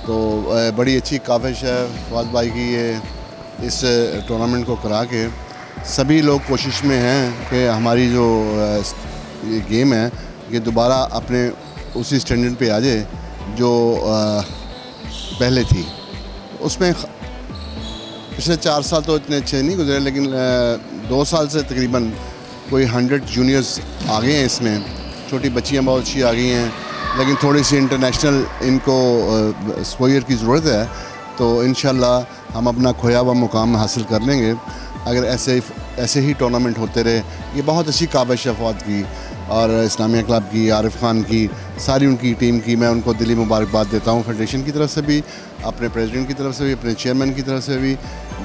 तो बड़ी अच्छी काविश है फवाद भाई की ये इस टूर्नामेंट को करा के। सभी लोग कोशिश में हैं कि हमारी जो ये गेम है ये दोबारा अपने उसी स्टैंडर्ड पे आ जाए जो पहले थी। उसमें पिछले 4 साल तो इतने अच्छे नहीं गुजरे, लेकिन 2 साल से तकरीबन कोई 100 जूनियर्स आ गए हैं इसमें। छोटी बच्चियां बहुत अच्छी आ गई हैं, लेकिन थोड़ी सी इंटरनेशनल इनको एक्सपोजर की ज़रूरत है। तो इंशाल्लाह हम अपना खोया हुआ मुकाम हासिल कर लेंगे अगर ऐसे ही टूर्नामेंट होते रहे। ये बहुत अच्छी काबिश है फवाद की और इस्लामिया क्लब की, आरिफ खान की, सारी उनकी टीम की। मैं उनको दिली मुबारकबाद देता हूँ फेडरेशन की तरफ से भी, अपने प्रेसिडेंट की तरफ से भी, अपने चेयरमैन की तरफ से भी।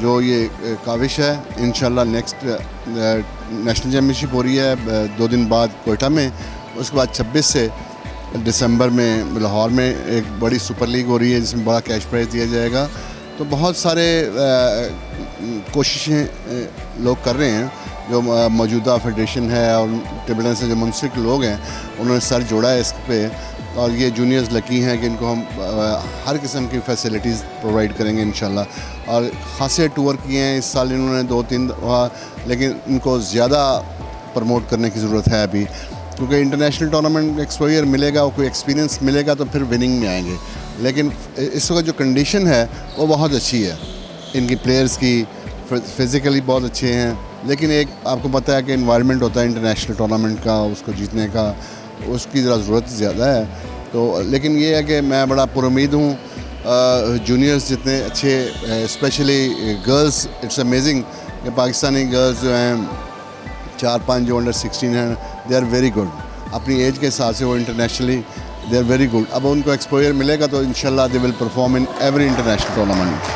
जो ये काविश है इंशाल्लाह नेक्स्ट नेशनल चैम्पियनशिप हो रही है 2 दिन बाद कोयटा में, उसके बाद 26 से दिसंबर में लाहौर में एक बड़ी सुपर लीग हो रही है जिसमें बड़ा कैश प्राइज़ दिया जाएगा। तो बहुत सारे कोशिशें लोग कर रहे हैं। जो मौजूदा फेडरेशन है और टेबल टेनिस से जो मुंसलिक लोग हैं उन्होंने सर जोड़ा है इस पे, और ये जूनियर्स लकी हैं कि इनको हम हर किस्म की फैसिलिटीज़ प्रोवाइड करेंगे इंशाल्लाह। और ख़ासे टूर किए हैं इस साल इन्होंने 2-3 दफ़ा, लेकिन इनको ज़्यादा प्रमोट करने की ज़रूरत है अभी, क्योंकि इंटरनेशनल टूर्नामेंट एक्सपोजर मिलेगा और कोई एक्सपीरियंस मिलेगा तो फिर विनिंग में आएंगे। लेकिन इस वक्त जो कंडीशन है वो बहुत अच्छी है इनकी प्लेयर्स की, फिज़िकली बहुत अच्छे हैं। लेकिन एक आपको पता है कि एनवायरनमेंट होता है इंटरनेशनल टूर्नामेंट का, उसको जीतने का, उसकी ज़रा ज़रूरत ज़्यादा है। तो लेकिन ये है कि मैं बड़ा पुरुमीद हूँ। जूनियर्स जितने अच्छे, स्पेशली गर्ल्स, इट्स अमेजिंग कि पाकिस्तानी गर्ल्स जो हैं 4-5 जो अंडर 16 हैं, दे आर वेरी गुड। अपनी एज के हिसाब से वो internationally they are very good. अब उनको एक्सपोजर मिलेगा तो इंशाल्लाह they will perform in every international tournament.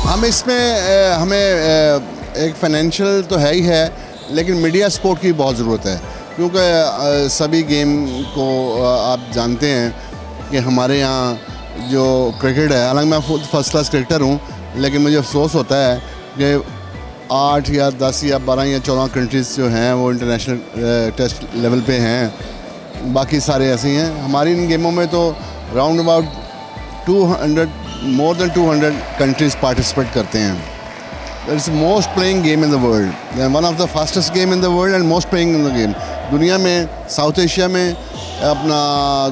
हम इसमें हमें एक फाइनेंशियल तो है ही है, लेकिन मीडिया सपोर्ट की बहुत ज़रूरत है, क्योंकि सभी गेम को आप जानते हैं कि हमारे यहाँ जो क्रिकेट है, हालांकि मैं फर्स्ट क्लास क्रिकेटर हूँ, लेकिन मुझे अफसोस होता है कि 8 या 10 या 12 या 14 कंट्रीज़ जो हैं वो इंटरनेशनल टेस्ट लेवल पे हैं, बाकी सारे ऐसे ही हैं। हमारी इन गेमों में तो round about more than 200 countries participate करते हैं। It's most playing game in the world, one of the fastest game in the world and most playing in the game. दुनिया में, साउथ एशिया में, अपना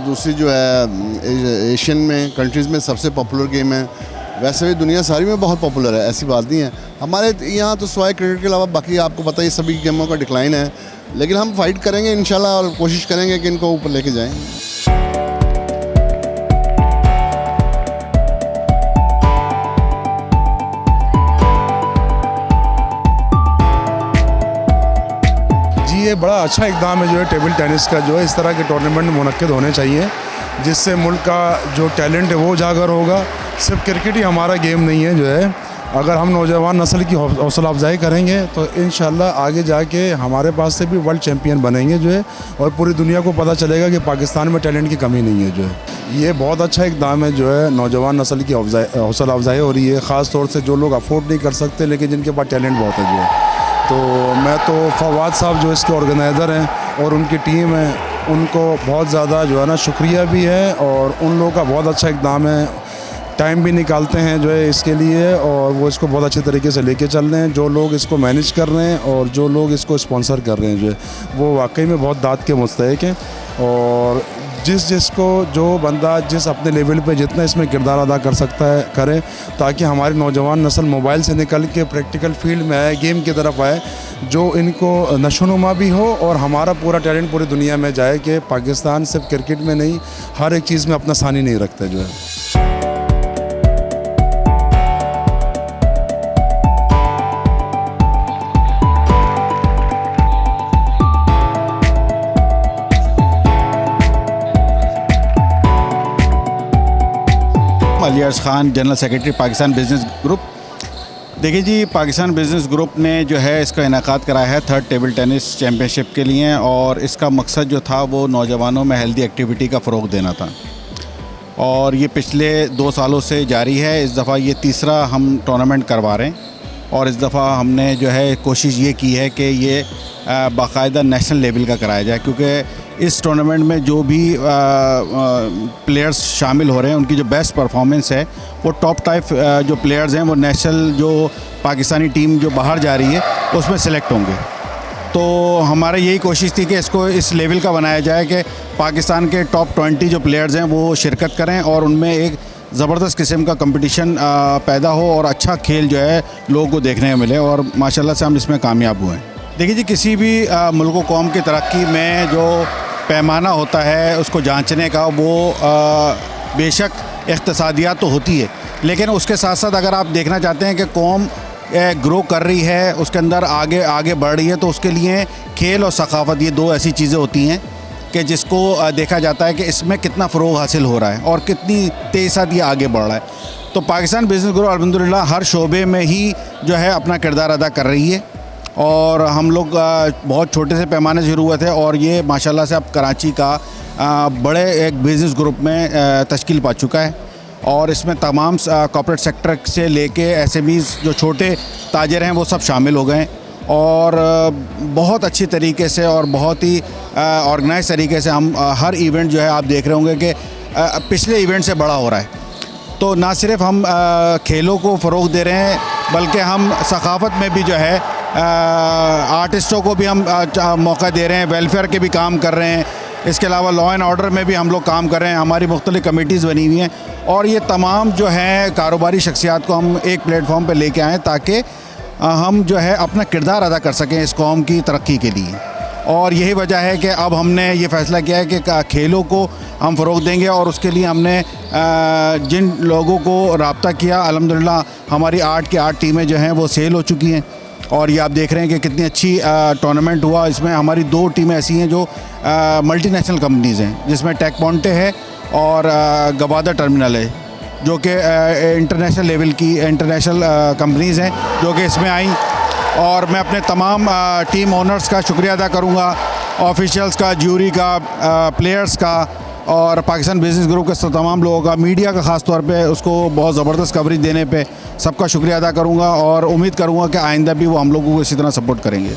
दूसरी जो है एशियन में कंट्रीज़ में सबसे पॉपुलर गेम है। वैसे भी दुनिया सारी में बहुत पॉपुलर है, ऐसी बात नहीं है। हमारे यहाँ तो सिवाय क्रिकेट के अलावा बाकी आपको पता ही सभी गेमों का डिक्लाइन है, लेकिन हम फाइट करेंगे इंशाल्लाह और कोशिश करेंगे कि इनको ऊपर लेके जाएँ। ये बड़ा अच्छा इक़दाम है जो है टेबल टेनिस का, जो है इस तरह के टूर्नामेंट मुनक्किद होने चाहिए जिससे मुल्क का जो टैलेंट है वो उजागर होगा। सिर्फ क्रिकेट ही हमारा गेम नहीं है, जो है अगर हम नौजवान नस्ल की हौसला अफजाई करेंगे तो इंशाल्लाह आगे जाके हमारे पास से भी वर्ल्ड चैम्पियन बनेंगे जो है, और पूरी दुनिया को पता चलेगा कि पाकिस्तान में टैलेंट की कमी नहीं है। जो है ये बहुत अच्छा इक़दाम है, जो है नौजवान नस्ल की हौसला अफजाई हो रही है, ख़ास तौर से जो लोग अफोर्ड नहीं कर सकते लेकिन जिनके पास टैलेंट बहुत है। जो है तो मैं तो फवाद साहब जो इसके ऑर्गेनाइज़र हैं और उनकी टीम है, उनको बहुत ज़्यादा जो है ना शुक्रिया भी है, और उन लोगों का बहुत अच्छा इक़दाम है, टाइम भी निकालते हैं जो है इसके लिए, और वो इसको बहुत अच्छे तरीके से लेके चल रहे हैं। जो लोग इसको मैनेज कर रहे हैं और जो लोग इसको स्पॉन्सर कर रहे हैं जो है वो वाकई में बहुत दाद के मुस्तहिक हैं। और जिसको जो बंदा जिस अपने लेवल पे जितना इसमें किरदार अदा कर सकता है करे, ताकि हमारी नौजवान नस्ल मोबाइल से निकल के प्रैक्टिकल फील्ड में आए, गेम की तरफ आए, जो इनको नशोनुमा भी हो और हमारा पूरा टैलेंट पूरी दुनिया में जाए कि पाकिस्तान सिर्फ क्रिकेट में नहीं हर एक चीज़ में अपना सानी नहीं रखता जो है। अली अर्ज़ Khan, general secretary Pakistan business group. देखिए जी, पाकिस्तान बिज़नेस ग्रुप ने जो है इसका इनेकाद कराया है 3rd टेबल टेनिस चैम्पियनशिप के लिए, और इसका मकसद जो था वो नौजवानों में हेल्दी एक्टिविटी का फ़रोग़ देना था। और ये पिछले 2 सालों से जारी है। इस दफ़ा ये तीसरा हम टूर्नामेंट करवा रहे हैं और इस दफ़ा हमने जो है कोशिश ये की है कि ये बाकायदा नेशनल लेवल का कराया जाए, क्योंकि इस टूर्नामेंट में जो भी प्लेयर्स शामिल हो रहे हैं उनकी जो बेस्ट परफॉर्मेंस है वो टॉप टाइप जो प्लेयर्स हैं वो नेशनल जो पाकिस्तानी टीम जो बाहर जा रही है उसमें सेलेक्ट होंगे। तो हमारा यही कोशिश थी कि इसको इस लेवल का बनाया जाए कि पाकिस्तान के टॉप 20 जो प्लेयर्स हैं वो शिरकत करें और उनमें एक ज़बरदस्त किस्म का कंपटीशन पैदा हो और अच्छा खेल जो है लोगों को देखने को मिले, और माशाल्लाह से हम इसमें कामयाब हुए हैं। देखिए जी, किसी भी मुल्क व कौम की तरक्की में जो पैमाना होता है उसको जांचने का वो बेशक इक़्तिसादियात तो होती है, लेकिन उसके साथ साथ अगर आप देखना चाहते हैं कि कौम ग्रो कर रही है, उसके अंदर आगे आगे बढ़ रही है, तो उसके लिए खेल और सकाफ़त ये 2 ऐसी चीज़ें होती हैं कि जिसको देखा जाता है कि इसमें कितना फ़रोग़ हासिल हो रहा है और कितनी तेज़ साथ ये आगे बढ़ रहा है। तो पाकिस्तान बिज़नेस ग्रुप अल्हम्दुलिल्लाह हर शोबे में ही जो है अपना किरदार अदा कर रही है, और हम लोग बहुत छोटे से पैमाने से शुरू हुए थे और ये माशाल्लाह से अब कराची का बड़े एक बिज़नेस ग्रुप में तश्कील पा चुका है, और इसमें तमाम कॉर्पोरेट सेक्टर से लेके SMEs जो छोटे ताजर हैं वो सब शामिल हो गए, और बहुत अच्छी तरीके से और बहुत ही ऑर्गेनाइज तरीके से हम हर इवेंट जो है आप देख रहे होंगे कि पिछले इवेंट से बड़ा हो रहा है। तो ना सिर्फ हम खेलों को फ़रोग़ दे रहे हैं बल्कि हम सकाफ़त में भी जो है आर्टिस्टों को भी हम मौका दे रहे हैं, वेलफेयर के भी काम कर रहे हैं, इसके अलावा लॉ एंड ऑर्डर में भी हम लोग काम कर रहे हैं। हमारी मुख्तलिफ़ कमेटीज़ बनी हुई हैं और ये तमाम जो हैं कारोबारी शख्सियात को हम एक प्लेटफॉर्म पर लेके आएँ ताकि हम जो है अपना किरदार अदा कर सकें इस कौम की तरक्की के लिए। और यही वजह है कि अब हमने ये फ़ैसला किया है कि खेलों को हम फ़रोग़ देंगे, और उसके लिए हमने जिन लोगों को रब्ता किया, अल्हम्दुलिल्लाह हमारी 8 की 8 टीमें जो हैं वो सेल हो चुकी हैं, और ये आप देख रहे हैं कि कितनी अच्छी टूर्नामेंट हुआ। इसमें हमारी 2 टीमें ऐसी हैं जो मल्टीनेशनल कंपनीज़ हैं, जिसमें टेक पॉइंटे है और गवादर टर्मिनल है, जो कि इंटरनेशनल लेवल की इंटरनेशनल कंपनीज़ हैं जो कि इसमें आई। और मैं अपने तमाम टीम ओनर्स का शुक्रिया अदा करूँगा, ऑफिशियल्स का, ज्यूरी का, प्लेयर्स का, और पाकिस्तान बिज़नेस ग्रुप के तमाम लोगों का, मीडिया का ख़ास तौर पे उसको बहुत ज़बरदस्त कवरेज देने पे सबका शुक्रिया अदा करूँगा, और उम्मीद करूँगा कि आइंदा भी वो हम लोगों को इसी तरह सपोर्ट करेंगे।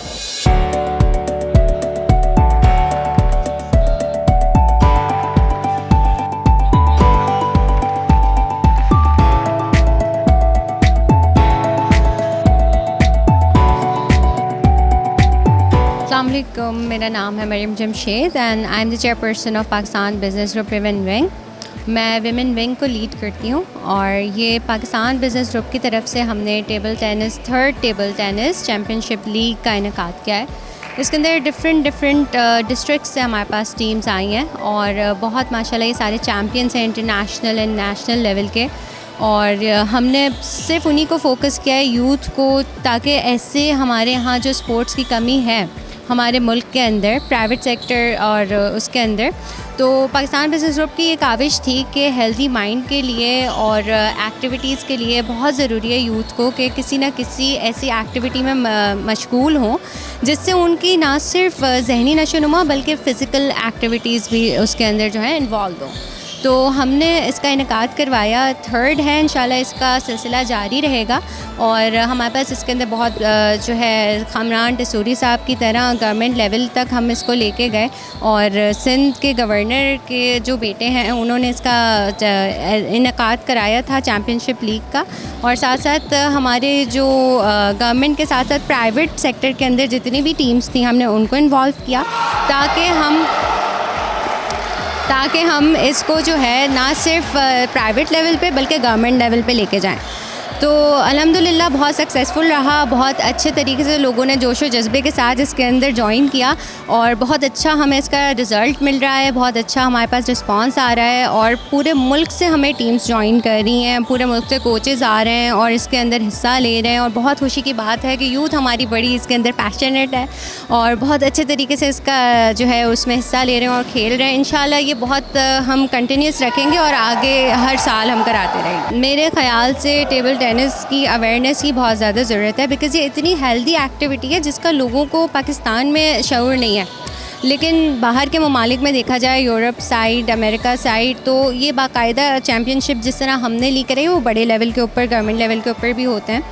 अस्सलामुअलैकुम, मेरा नाम है Mariam Jamshed and I am the chairperson of Pakistan business group women wing. मैं विमेन विंग को लीड करती हूँ, और ये पाकिस्तान बिज़नेस ग्रुप की तरफ से हमने table tennis 3rd table tennis championship league का इनेकाद किया है। इसके अंदर डिफरेंट डिस्ट्रिक्ट से हमारे पास टीम्स आई हैं, और बहुत माशाल्लाह ये सारे चैम्पियंस हैं इंटरनेशनल एंड नेशनल लेवल के, और हमने सिर्फ उन्हीं को फोकस किया है, यूथ को, ताकि ऐसे हमारे यहाँ जो स्पोर्ट्स की कमी है हमारे मुल्क के अंदर प्राइवेट सेक्टर और उसके अंदर, तो पाकिस्तान बिज़नेस ग्रुप की एक काविश थी कि हेल्दी माइंड के लिए और एक्टिविटीज़ के लिए बहुत ज़रूरी है यूथ को कि किसी न किसी ऐसी एक्टिविटी में मशगूल हों जिससे उनकी ना सिर्फ जहनी नशोनुमा बल्कि फ़िज़िकल एक्टिविटीज़ भी उसके अंदर जो है इन्वॉल्व हों। तो हमने इसका इनेकाद करवाया, 3rd है, इंशाल्लाह इसका सिलसिला जारी रहेगा, और हमारे पास इसके अंदर बहुत जो है कामरान टसूरी साहब की तरह गवर्नमेंट लेवल तक हम इसको लेके गए, और सिंध के गवर्नर के जो बेटे हैं उन्होंने इसका इनेकाद कराया था चैम्पियनशिप लीग का, और साथ साथ हमारे जो गवर्नमेंट के साथ साथ प्राइवेट सेक्टर के अंदर जितनी भी टीम्स थी हमने उनको इन्वॉल्व किया ताकि हम इसको जो है ना सिर्फ प्राइवेट लेवल पे बल्कि गवर्नमेंट लेवल पे लेके जाएं। तो अल्हम्दुलिल्लाह बहुत सक्सेसफुल रहा, बहुत अच्छे तरीके से लोगों ने जोश व जज्बे के साथ इसके अंदर ज्वाइन किया, और बहुत अच्छा हमें इसका रिज़ल्ट मिल रहा है, बहुत अच्छा हमारे पास रिस्पांस आ रहा है, और पूरे मुल्क से हमें टीम्स ज्वाइन कर रही हैं, पूरे मुल्क से कोचेज़ आ रहे हैं और इसके अंदर हिस्सा ले रहे हैं, और बहुत खुशी की बात है कि यूथ हमारी बड़ी इसके अंदर पैशनेट है और बहुत अच्छे तरीके से इसका जो है उसमें हिस्सा ले रहे हैं और खेल रहे हैं। इंशाल्लाह ये बहुत हम कंटिन्यूस रखेंगे और आगे हर साल हम कराते रहेंगे। मेरे ख़्याल से टेबल टेनिस की अवेयरनेस की बहुत ज़्यादा ज़रूरत है, बिकॉज़ ये इतनी हेल्दी एक्टिविटी है जिसका लोगों को पाकिस्तान में शऊर नहीं है। लेकिन बाहर के ममालिक में देखा जाए, यूरोप साइड, अमेरिका साइड, तो ये बाकायदा चैम्पियनशिप जिस तरह हमने ली करें वो बड़े लेवल के ऊपर, गवर्नमेंट लेवल के ऊपर भी होते हैं।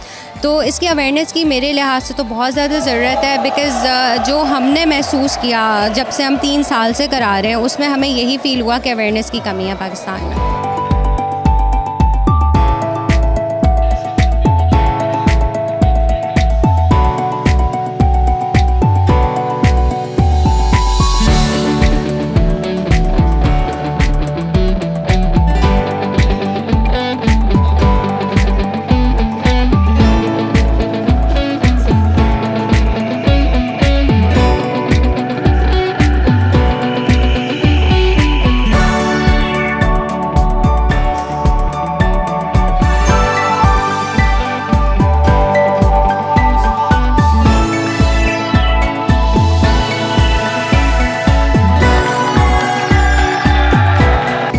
तो इसकी अवेयरनेस की मेरे लिहाज से तो बहुत ज़्यादा ज़रूरत है, बिकॉज़ जो हमने महसूस किया जब से हम 3 साल से करा रहे हैं, उसमें हमें यही फ़ील हुआ कि अवेयरनेस की कमी है पाकिस्तान में।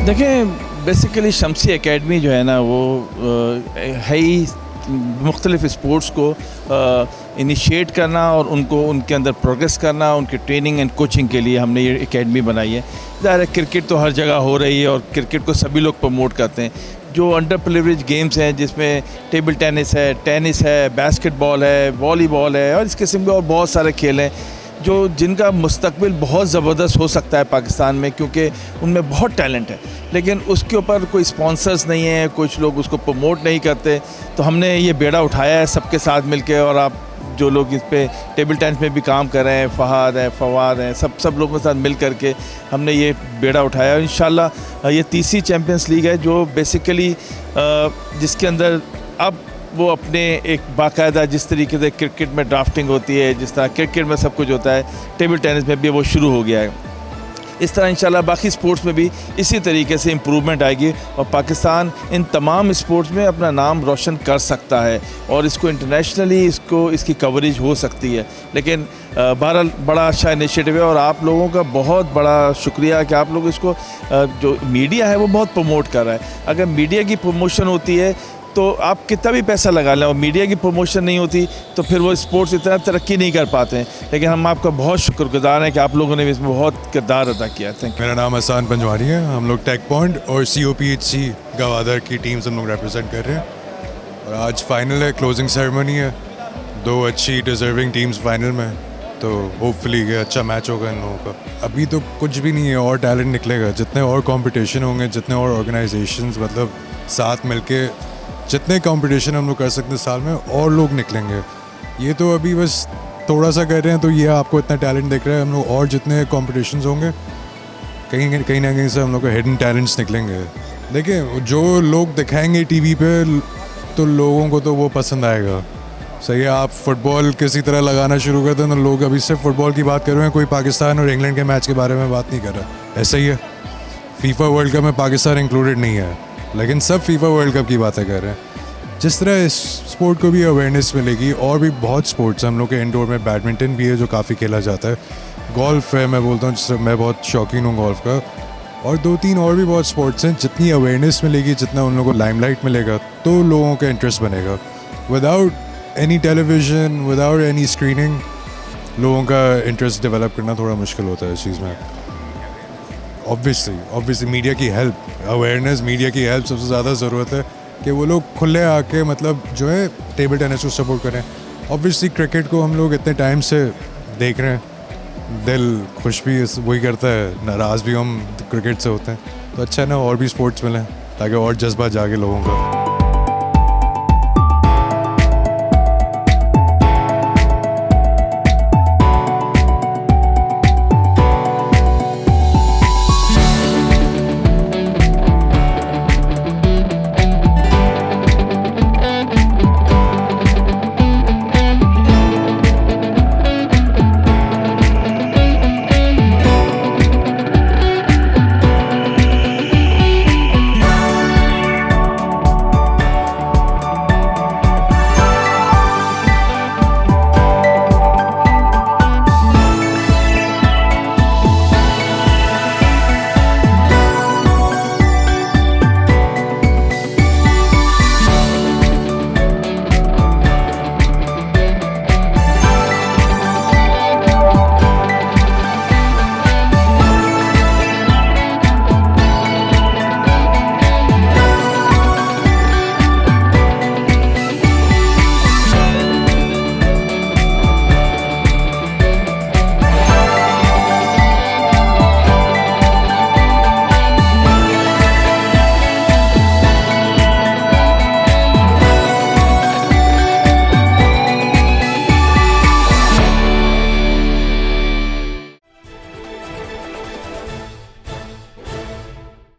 देखें, बेसिकली शमसी एकेडमी जो है ना वो है ही मुख्तलिफ़ स्पोर्ट्स को इनिशिएट करना और उनको उनके अंदर प्रोग्रेस करना, उनकी ट्रेनिंग एंड कोचिंग के लिए हमने ये एकेडमी बनाई है। ज़ाहिर है क्रिकेट तो हर जगह हो रही है और क्रिकेट को सभी लोग प्रमोट करते हैं। जो अंडर प्रिविलेज गेम्स हैं जिसमें टेबल टेनिस है, बास्केटबॉल है, वॉलीबॉल है और इस किस्म के और बहुत सारे खेल हैं जो जिनका मुस्तकबिल बहुत ज़बरदस्त हो सकता है पाकिस्तान में, क्योंकि उनमें बहुत टैलेंट है, लेकिन उसके ऊपर कोई स्पॉन्सर्स नहीं है, कुछ लोग उसको प्रमोट नहीं करते। तो हमने ये बेड़ा उठाया है सबके साथ मिलके, और आप जो लोग इस पे टेबल टेनिस में भी काम कर रहे हैं, फवाद हैं, सब लोगों के साथ मिल करके हमने ये बेड़ा उठाया। इंशाल्लाह ये तीसरी चैम्पियंस लीग है जो बेसिकली जिसके अंदर अब वो अपने एक बाकायदा जिस तरीके से क्रिकेट में ड्राफ्टिंग होती है, जिस तरह क्रिकेट में सब कुछ होता है, टेबल टेनिस में भी वो शुरू हो गया है। इस तरह इंशाल्लाह बाकी स्पोर्ट्स में भी इसी तरीके से इम्प्रूवमेंट आएगी और पाकिस्तान इन तमाम स्पोर्ट्स में अपना नाम रोशन कर सकता है और इसको इंटरनेशनली इसकी कवरेज हो सकती है। लेकिन बहरहाल बड़ा अच्छा इनिशिएटिव है और आप लोगों का बहुत बड़ा शुक्रिया कि आप लोग इसको जो मीडिया है वो बहुत प्रमोट कर रहा है। अगर मीडिया की प्रमोशन होती है तो आप कितना भी पैसा लगा लें और मीडिया की प्रमोशन नहीं होती तो फिर वो स्पोर्ट्स इतना तरक्की नहीं कर पाते हैं। लेकिन हम आपका बहुत शुक्रगुजार हैं कि आप लोगों ने इसमें बहुत किरदार अदा किया। Thank you. मेरा नाम हसन पंजवारी है। हम लोग टेक पॉइंट और COPHC गवादर की टीम्स हम लोग रिप्रेजेंट कर रहे हैं और आज फाइनल है, क्लोजिंग सेरेमनी है, 2 अच्छी डिजर्विंग टीम्स फाइनल में, तो होपफुली अच्छा मैच होगा इन लोगों का। अभी तो कुछ भी नहीं है और टैलेंट निकलेगा, जितने और कॉम्पिटिशन होंगे, जितने और ऑर्गेनाइजेशंस मतलब साथ मिलके जितने कंपटीशन हम लोग कर सकते हैं साल में, और लोग निकलेंगे। ये तो अभी बस थोड़ा सा कर रहे हैं तो ये आपको इतना टैलेंट दिख रहा है। हम लोग और जितने कंपटीशंस होंगे कहीं ना कहीं से हम लोग को हिडन टैलेंट्स निकलेंगे। देखिए जो लोग दिखाएंगे टीवी पे तो लोगों को तो वो पसंद आएगा। सही है, आप फुटबॉल किसी तरह लगाना शुरू कर दें तो लोग अभी सिर्फ फुटबॉल की बात कर रहे हैं, कोई पाकिस्तान और इंग्लैंड के मैच के बारे में बात नहीं कर रहा। ऐसा ही है, FIFA वर्ल्ड कप में पाकिस्तान इंक्लूडेड नहीं है, लेकिन सब FIFA वर्ल्ड कप की बातें कर रहे हैं। जिस तरह इस स्पोर्ट को भी अवेयरनेस मिलेगी, और भी बहुत स्पोर्ट्स हम लोग के इंडोर में बैडमिंटन भी है जो काफ़ी खेला जाता है, गोल्फ है, मैं बोलता हूँ मैं बहुत शौकीन हूँ गोल्फ का, और 2-3 और भी बहुत स्पोर्ट्स हैं। जितनी अवेयरनेस मिलेगी, जितना उन लोगों को लाइमलाइट मिलेगा तो लोगों का इंटरेस्ट बनेगा। Without any television, without any screening लोगों का इंटरेस्ट डेवलप करना थोड़ा मुश्किल होता है इस चीज़ में। ऑब्वियसली मीडिया की हेल्प, अवेयरनेस, मीडिया की हेल्प सबसे ज़्यादा ज़रूरत है कि वो लोग खुले आके मतलब जो है टेबल टेनिस को सपोर्ट करें। ऑब्वियसली क्रिकेट को हम लोग इतने टाइम से देख रहे हैं, दिल खुश भी वही करता है, नाराज़ भी हम क्रिकेट से होते हैं, तो अच्छा है ना और भी स्पोर्ट्स मिलें ताकि और जज्बा जागे लोगों का।